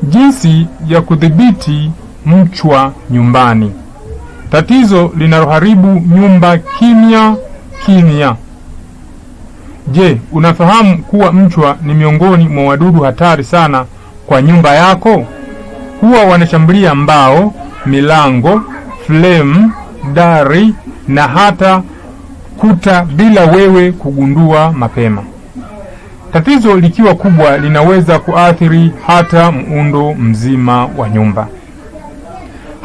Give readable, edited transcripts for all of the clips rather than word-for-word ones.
Jinsi ya kudhibiti mchwa nyumbani. Tatizo linaloharibu nyumba kimya kimya. Je, unafahamu kuwa mchwa ni miongoni mwa wadudu hatari sana kwa nyumba yako? Huwa wanashambulia mbao, milango, flame, dari na hata kuta bila wewe kugundua mapema. Tatizo likiwa kubwa linaweza kuathiri hata muundo mzima wa nyumba.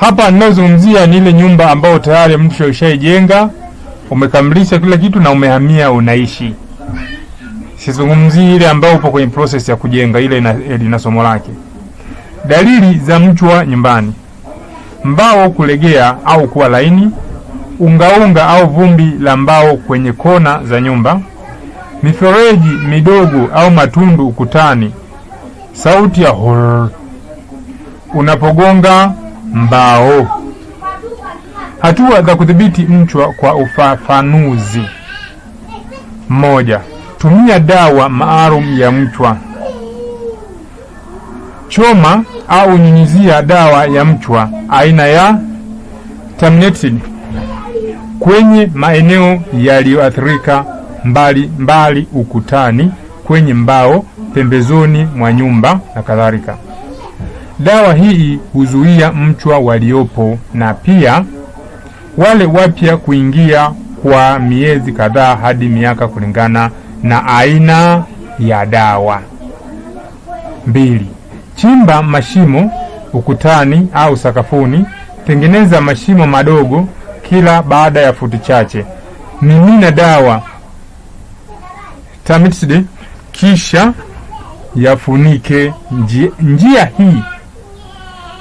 Hapa ninazungumzia ni ile nyumba ambayo tayari mtu alishaijenga, umekamilisha kila kitu na umehamia unaishi. Sizungumzii ile ambayo upo kwenye process ya kujenga, ile ina somo lake. Dalili za mchwa nyumbani: mbao kulegea au kuwa laini, ungaunga au vumbi la mbao kwenye kona za nyumba, mifereji midogo au matundu ukutani, sauti ya hurr unapogonga mbao. Hatua za kudhibiti mchwa kwa ufafanuzi: 1. Tumia dawa maalum ya mchwa. Choma au nyunyizia dawa ya mchwa aina ya terminated kwenye maeneo yaliyoathirika mbali ukutani, kwenye mbao, pembezoni mwa nyumba na kadhalika. Dawa hii huzuia mchwa waliopo na pia wale wapya kuingia kwa miezi kadhaa hadi miaka kulingana na aina ya dawa. 2. Chimba mashimo ukutani au sakafuni. Tengeneza mashimo madogo kila baada ya futi chache. Mimina dawa terminated kisha yafunike. Njia hii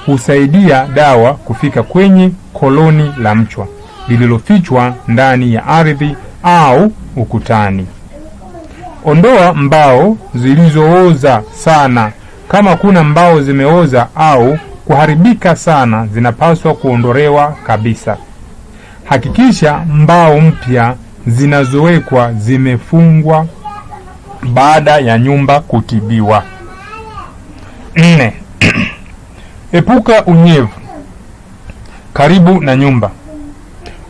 husaidia dawa kufika kwenye koloni la mchwa lililofichwa ndani ya ardhi au ukutani. Ondoa mbao zilizooza sana. Kama kuna mbao zimeoza au kuharibika sana, zinapaswa kuondolewa kabisa. Hakikisha mbao mpya zinazowekwa zimefungwa baada ya nyumba kutibiwa. 4. Epuka unyevu karibu na nyumba.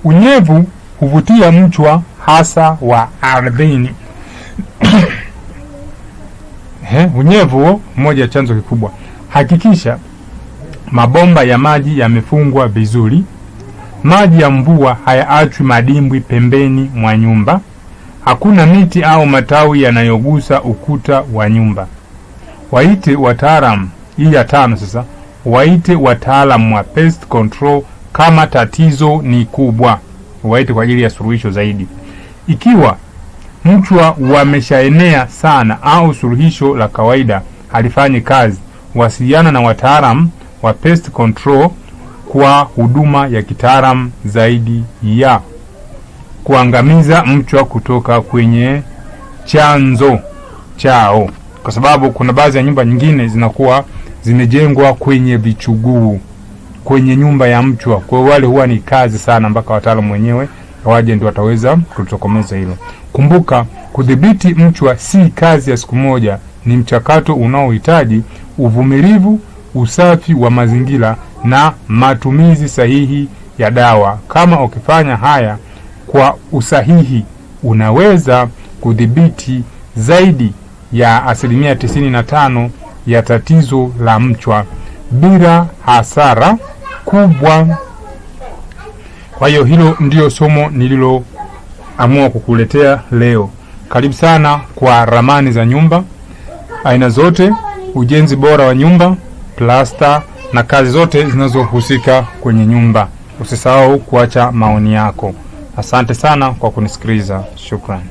Unyevu huvutia mchwa hasa wa ardhini. Unyevu moja chanzo kikubwa. Hakikisha mabomba ya maji yamefungwa vizuri. Maji ya mvua hayaachwi madimbwi pembeni mwa nyumba. Hakuna miti au matawi yanayogusa ukuta wa nyumba. Waite wataalamu. Hii ya 5 sasa. Waite wataalamu wa pest control kama tatizo ni kubwa. Waite kwa ajili ya suluhisho zaidi. Ikiwa mchwa wameshaenea sana au suluhisho la kawaida halifanyi kazi, wasiliana na wataalamu wa pest control kwa huduma ya kitaalamu zaidi ya kuangamiza mchwa kutoka kwenye chanzo chao, kwa sababu kuna baadhi ya nyumba nyingine zinakuwa zimejengwa kwenye vichuguu kwenye nyumba ya mchwa. Kwa wale huwa ni kazi sana mpaka wataalamu wenyewe waje ndio wataweza kutokomeza hilo. Kumbuka, kudhibiti mchwa si kazi ya siku moja, ni mchakato unaohitaji uvumilivu, usafi wa mazingira na matumizi sahihi ya dawa. Kama ukifanya haya kwa usahihi, unaweza kudhibiti zaidi ya 95% ya tatizo la mchwa bila hasara kubwa. Kwa hiyo hilo ndio somo nililoamua kukuletea leo. Karibu sana kwa ramani za nyumba aina zote, ujenzi bora wa nyumba, plasta na kazi zote zinazohusika kwenye nyumba. Usisahau kuacha maoni yako. Asante sana kwa kunisikiliza. Shukrani.